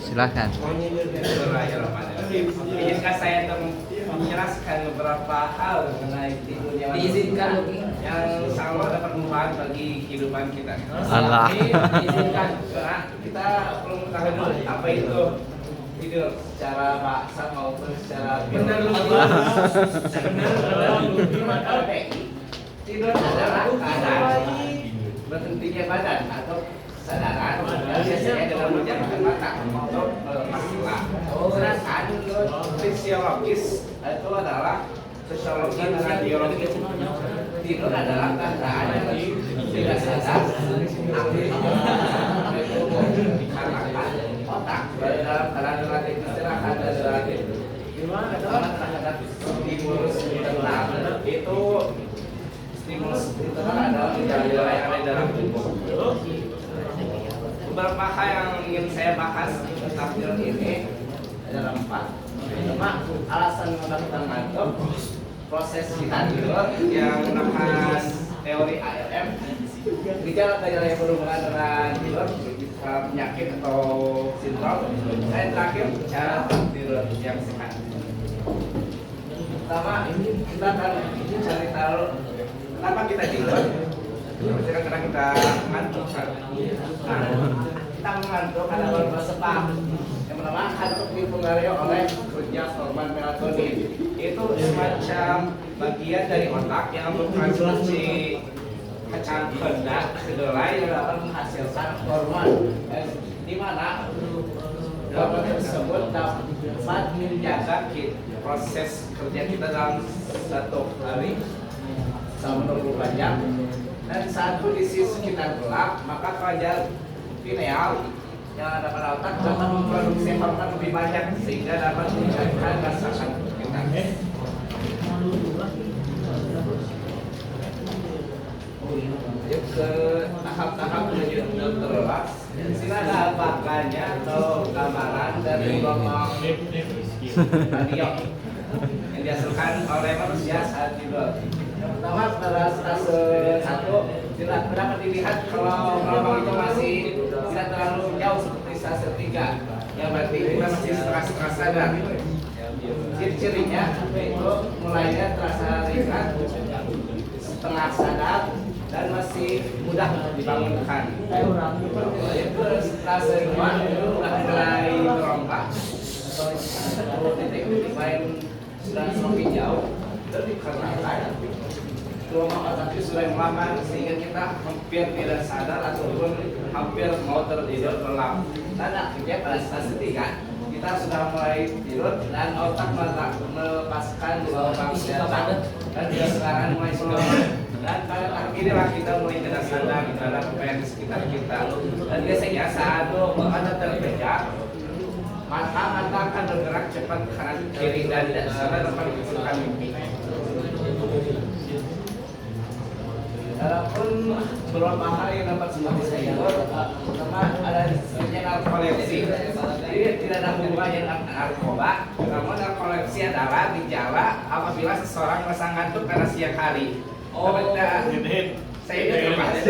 Silakan. Izinkan saya untuk menjelaskan beberapa hal mengenai tidurnya Diizinkan yang sangat dapat bermanfaat bagi kehidupan kita. Allah. Diizinkan kita perlu mengetahui dulu apa itu tidur secara bahasa maupun secara benar. Tidur adalah keadaan berhentinya badan atau kesadaran biasanya dengan menjamkan mata untuk melepas lelah. Sedangkan fisiologis itu adalah fisiologi dan biologi. Tidur adalah keadaan yang tidak sadar aktif dikarenakan otak dalam keadaan relatif istirahat dan relatif terhadap stimulus internal. Itu stimulus internal adalah gejala yang ada dalam tubuh. Beberapa hal yang ingin saya bahas tentang tidur ini adalah 4. Pertama, alasan mengatakan ngantuk, proses kita tidur yang menggunakan teori ALM, gejala-gejala yang berhubungan dengan tidur, penyakit atau sindrom, dan terakhir cara tidur yang sehat. Pertama, kita akan cari tahu kenapa kita tidur. Karena kita ngantuk kan. Nah, kita mengantuk karena bersebab yang pertama ngantuk dipengaruhi oleh kerja hormon melatonin. Itu semacam bagian dari otak yang bertransmisi kacang kehendak kedelai yang dapat menghasilkan hormon di mana hormon tersebut dapat menjaga proses kerja kita dalam satu hari selama 24 jam. Dan saat kondisi sekitar gelap, maka kelenjar pineal yang ada pada otak dapat memproduksi hormon lebih banyak sehingga dapat meningkatkan rasa kantuk kita. Yuk ke tahap-tahap menuju terlepas. Sini ada bakannya atau gambaran dari gelombang radio yang dihasilkan oleh manusia saat tidur. Yang pertama pada stase 1 tidak dapat dilihat kalau gelombang itu masih tidak terlalu jauh seperti stase 3 yang berarti kita masih setengah sadar. Ciri-cirinya itu mulainya terasa ringan, setengah sadar dan masih mudah dibangunkan. Itu stase 2 itu sudah mulai merongkak atau titik-titik lain sudah semakin jauh dan dikarenakan gelombang otak itu sudah melambat sehingga kita hampir tidak sadar ataupun hampir mau tertidur lelap. Dan akhirnya pada stase 3 kita sudah mulai tidur dan otak melepaskan gelombang delta dan dia sekarang mulai slow. Dan pada tahap inilah kita mulai tidak sadar terhadap apa yang di sekitar kita. Dan biasanya saat Anda terkejut, mata akan bergerak cepat ke kanan kiri dan tidak sadar dapat menghasilkan mimpi. Adapun beberapa hal yang dapat seperti saya pertama ada disebutnya narkolepsi. Jadi tidak ada hubungannya dengan narkoba, namun narkolepsi adalah gejala apabila seseorang merasa ngantuk karena siang hari. Saya ini termasuk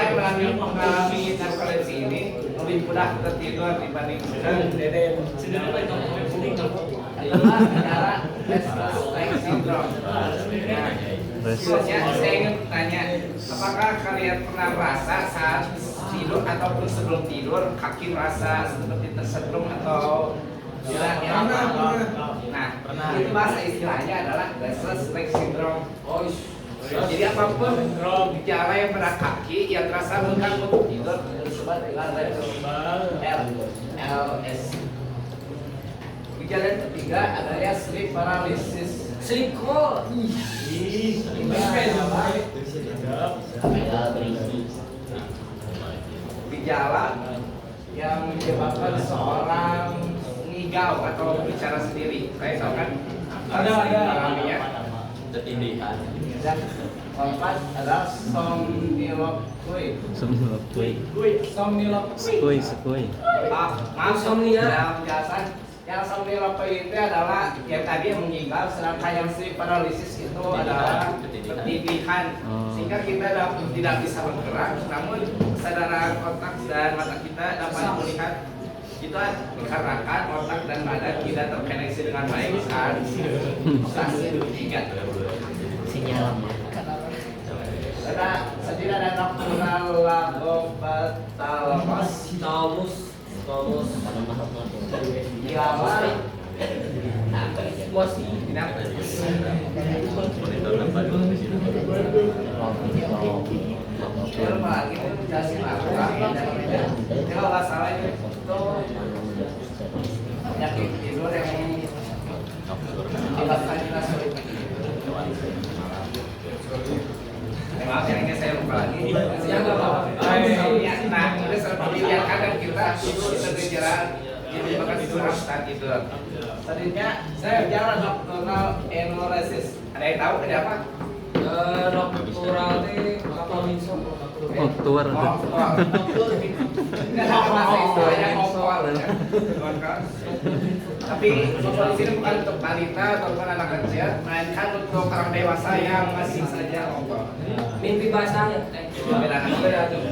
orang yang mengalami narkolepsi ini lebih mudah tertidur dibanding syndrome. Saya ingin bertanya, apakah kalian pernah merasa saat tidur ataupun sebelum tidur kaki merasa seperti tersetrum atau nah, itu bahasa istilahnya adalah restless leg syndrome. Jadi apapun gejala yang pada kaki yang terasa mengganggu untuk tidur disebut dengan LS. Gejala yang ketiga adalah sleep paralysis. Gejala yang menyebabkan seorang ngigau atau bicara sendiri. Saya tahu kan ada alaminya ketindihan. Dan keempat adalah somnolopui. Sekui. Maaf, insomnia dalam penjelasan Yang somniloquia itu adalah yang tadi yang meninggal, sedangkan yang sleep paralysis itu adalah ketidikan. Sehingga kita tidak bisa bergerak, namun kesadaran otak dan mata kita dapat melihat. Itu dikarenakan otak dan badan tidak terkoneksi dengan baik saat operasi ketiga. Sinyal. Karena sendiri ada nocturnal lagopatalamus diawal apalagi itu jelasin aku kalau nggak salah itu penyakit tidur yang menyebabkan kita sulit. Maaf ya, ini saya lupa lagi. Yang nah, ini seperti yang kadang kita berbicara ini bahkan surat tidur. Tadinya saya bicara nocturnal enuresis. Ada yang tahu ada apa? Nocturnal itu apa misal? Oktober. Tapi di sini bukan untuk balita ataupun anak kecil, melainkan untuk orang dewasa yang masih saja ngompol. Mimpi basah ya. Beda tuh.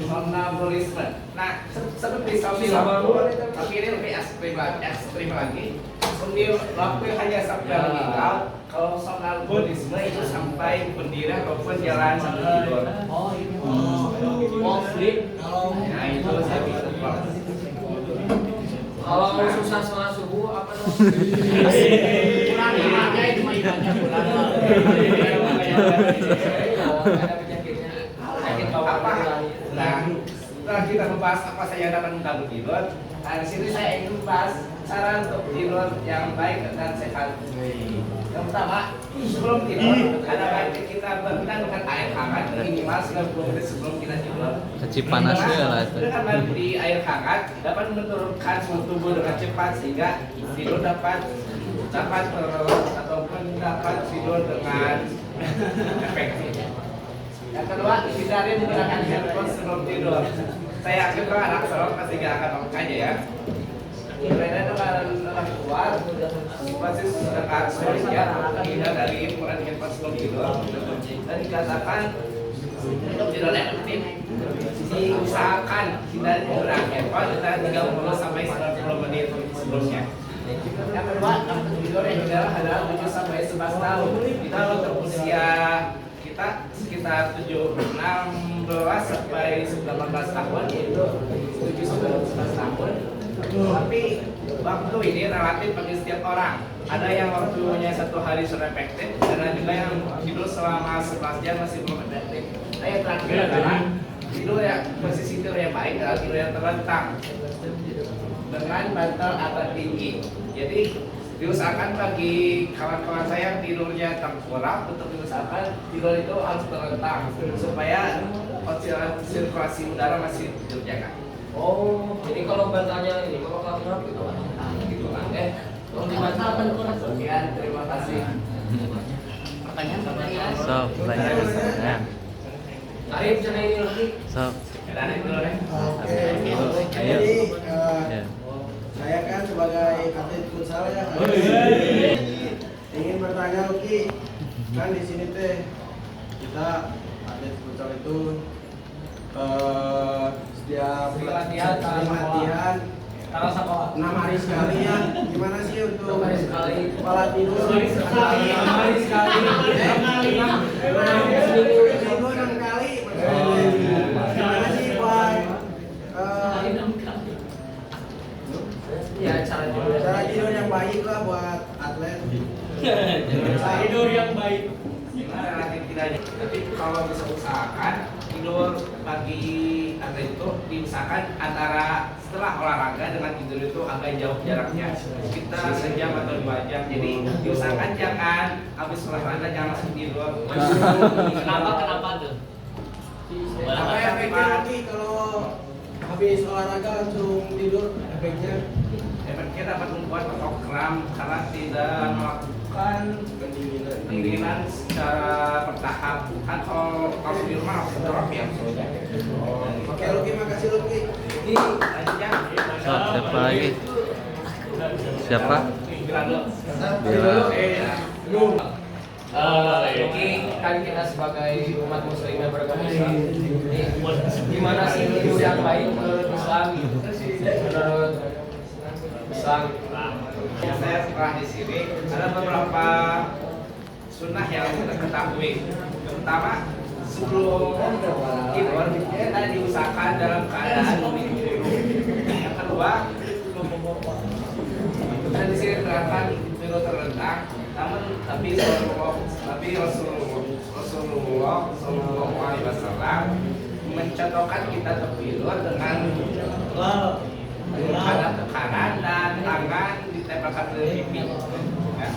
Somnambulisme. Nah, seperti somnambul, tapi ini lebih ekstrim lagi. Somnambul hanya sampai meninggal. Kalau somnambulisme itu sampai berdiri ataupun jalan sambil tidur. Oh ini. Walk sleep. Nah itu saya bisa lupa. Kalau susah sholat subuh apa dong? Kurang imannya itu imannya kurang. Ada penyakitnya. Penyakit bawaan Apa? lari. Nah, setelah kita membahas apa saja yang dapat mengganggu tidur, nah di sini saya ingin membahas cara untuk tidur yang baik dan sehat. Yang pertama, sebelum tidur, ada baiknya kita berendam dengan air hangat minimal 90 menit sebelum kita tidur. Kecil panas juga lah itu. Dengan mandi air hangat dapat menurunkan suhu tubuh dengan cepat sehingga tidur dapat ataupun dapat tidur dengan efektif. Yang kedua, hindari menggunakan handphone sebelum tidur. Saya yakin kalau anak sorot pasti gak akan ngomong aja ya. Karena dengan keluar, pasti dekat solusinya tidak dari ukuran handphone sebelum tidur. Dan dikatakan untuk tidur efektif, diusahakan hindari menggunakan handphone dan 30 sampai 90 menit sebelumnya. Yang kedua, tidur yang ideal adalah 7 sampai 11 tahun. Kita untuk usia kita sekitar 16 sampai 19 tahun, yaitu 7 sampai 11 tahun. Tapi waktu ini relatif bagi setiap orang. Ada yang waktunya 1 hari sudah efektif, dan ada juga yang tidur selama 11 jam masih belum efektif. Nah, yang terakhir adalah tidur yang posisi tidur yang baik adalah tidur yang terlentang dengan bantal agak tinggi. Jadi diusahakan bagi kawan-kawan saya yang tidurnya tengkurap untuk diusahakan tidur itu harus terlentang supaya sirkulasi udara masih terjaga. Oh, jadi kalau bantalnya ini kalau kelap gitu lah. Gitu lah. Kalau di bantal tengkurap. Sekian, terima kasih. Pertanyaan? So, banyak. Ya. Arif jangan ini lagi. So, Dan itu dulu deh. Oke, Ayo. jadi Ya. saya kan sebagai atlet futsal ya, ingin bertanya Uki, kan di sini teh kita atlet futsal itu setiap latihan Kalau sama 6 hari sekali ya, gimana sih untuk 6 hari sekali. kepala tidur? 6 hari sekali. 6 hari sekali. Seminggu 6 kali. Gimana sih buat Ya cara cara tidur yang baik lah buat atlet? tidur yang baik. Gimana relatif tidaknya? Tapi kalau bisa usahakan tidur pagi atlet itu diusahakan antara setelah olahraga dengan tidur itu agak jauh jaraknya, kita sejam atau 2 jam. Jadi diusahakan jangan habis olahraga jangan langsung tidur. Kenapa tuh? Apa efeknya lagi kalau habis olahraga langsung tidur efeknya? Efeknya dapat membuat otot kram karena tidak melakukan pendinginan secara bertahap. Kan kalau di rumah harus drop ya. Oke Luki, makasih Luki. Jadi lanjut ya. So, siapa lagi? Siapa? Bila. Ini kan kita sebagai umat muslim yang beragama Islam, ini gimana sih ilmu yang baik menurut Islam? Menurut Islam, Saya setelah di sini ada beberapa sunnah yang kita ketahui. Pertama, sebelum tidur kita diusahakan dalam keadaan minum dulu. Yang kedua, dan di sini terangkan tidur terlentang, tapi Rasulullah Shallallahu Alaihi Wasallam mencontohkan kita tertidur dengan menghadap ke kanan dan tangan ditempelkan ke pipi. Ya.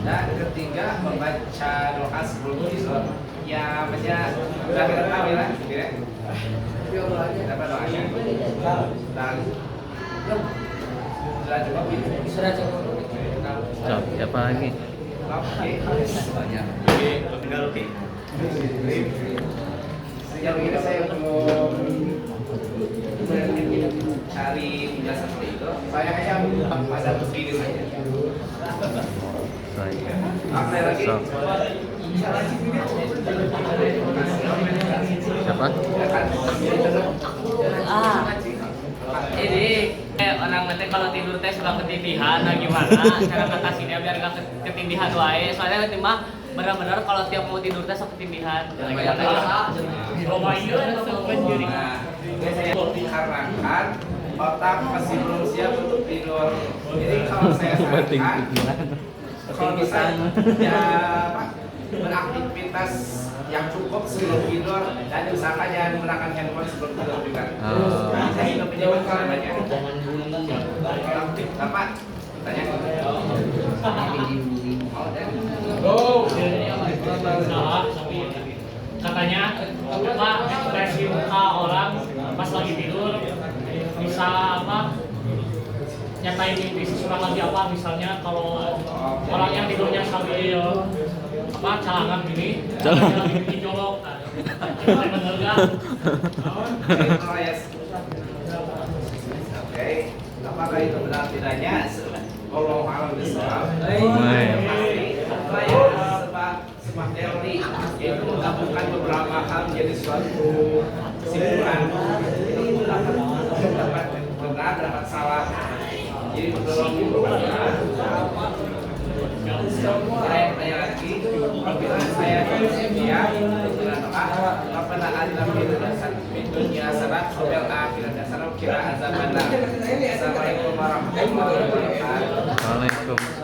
Dan ketiga membaca doa sebelum tidur. Ya baca sudah kita tahu ya, gitu ya. Apa doanya? Dan sudah cukup gitu. sudah cukup. So, siapa lagi? Oke. Banyak. Tinggal oke. Sejauh ini saya belum cari penjelasan seperti itu. Saya hanya pada begini saja. So, Apa lagi? so, siapa? Ini orang nanti kalau tidur teh suka ketindihan, nah gimana cara ngatasinnya biar nggak ketindihan wae? Soalnya nanti mah benar-benar kalau tiap mau tidur teh sok ketindihan. Nah, biasanya dikarenakan otak masih belum siap untuk tidur. Jadi kalau saya sarankan, kalau bisa ya apa, beraktivitas yang cukup sebelum tidur dan usahakan jangan menggunakan handphone sebelum tidur juga. Saya hidup menjauh karenanya. Bapak, tanya. Katanya apa ekspresi muka orang pas lagi tidur bisa apa nyatain mimpi seseorang lagi apa, misalnya kalau orang yang tidurnya sambil apa calangan gini lagi bikin jolok, bener gak? Oke, apakah itu benar tidaknya? Allah alam bisawab. Sebuah teori yaitu menggabungkan beberapa hal menjadi suatu kesimpulan. Itu dapat benar, dapat salah. Jadi menurut saya tanya lagi, apabila saya dia dengan doa, apabila ada dunia sanad, apabila akhirat sanad, kira azab benar. Assalamualaikum warahmatullahi wabarakatuh. Waalaikumsalam.